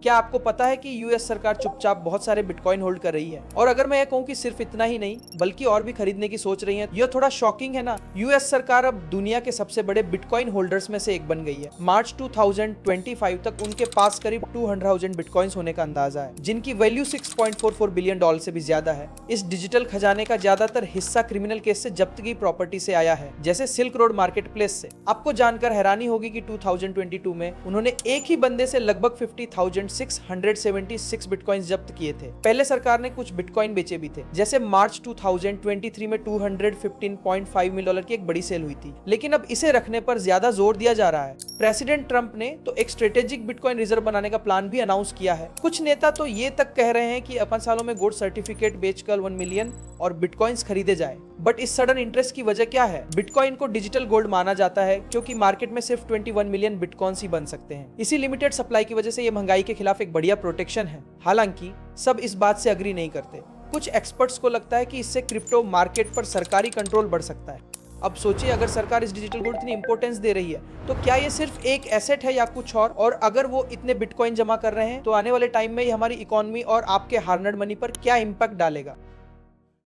क्या आपको पता है कि यूएस सरकार चुपचाप बहुत सारे बिटकॉइन होल्ड कर रही है? और अगर मैं ये कहूँ कि सिर्फ इतना ही नहीं बल्कि और भी खरीदने की सोच रही है, यह थोड़ा शॉकिंग है ना। यूएस सरकार अब दुनिया के सबसे बड़े बिटकॉइन होल्डर्स में से एक बन गई है। मार्च 2025 तक उनके पास करीब 200,000 बिटकॉइंस होने का अंदाजा है, जिनकी वैल्यू $6.44 बिलियन से भी ज्यादा है। इस डिजिटल खजाने का ज्यादातर हिस्सा क्रिमिनल केस से जब्त की प्रॉपर्टी से आया है, जैसे सिल्क रोड मार्केट प्लेस से। आपको जानकर हैरानी होगी कि 2022 में उन्होंने एक ही बंदे से लगभग 50,676 बिटकॉइंस जब्त किए थे। पहले सरकार ने कुछ बिटकॉइन बेचे भी थे, जैसे मार्च 2023 में $215.5 मिलियन की एक बड़ी सेल हुई थी। लेकिन अब इसे रखने पर ज्यादा जोर दिया जा रहा है। प्रेसिडेंट ट्रंप ने तो एक स्ट्रेटेजिक बिटकॉइन रिजर्व बनाने का प्लान भी अनाउंस किया है। कुछ नेता तो ये तक कह रहे हैं कि 5 सालों में गोल्ड सर्टिफिकेट बेचकर 1 मिलियन और बिटकॉइंस खरीदे जाए। बट इस सडन इंटरेस्ट की वजह क्या है? बिटकॉइन को डिजिटल गोल्ड माना जाता है क्योंकि मार्केट में सिर्फ 21 मिलियन बिटकॉइंस ही बन सकते हैं। इसी लिमिटेड सप्लाई की वजह से ये महंगाई के खिलाफ एक बढ़िया प्रोटेक्शन है। हालांकि सब इस बात से अग्री नहीं करते। कुछ एक्सपर्ट्स को लगता है कि इससे क्रिप्टो मार्केट पर सरकारी कंट्रोल बढ़ सकता है। अब सोचिए, अगर सरकार इस डिजिटल गोल्ड इतनी इंपॉर्टेंस दे रही है तो क्या ये सिर्फ एक एसेट है या कुछ और अगर वो इतने बिटकॉइन जमा कर रहे हैं तो आने वाले टाइम में ये हमारी इकोनॉमी और आपके हार्ड अर्न्ड मनी पर क्या इंपैक्ट डालेगा?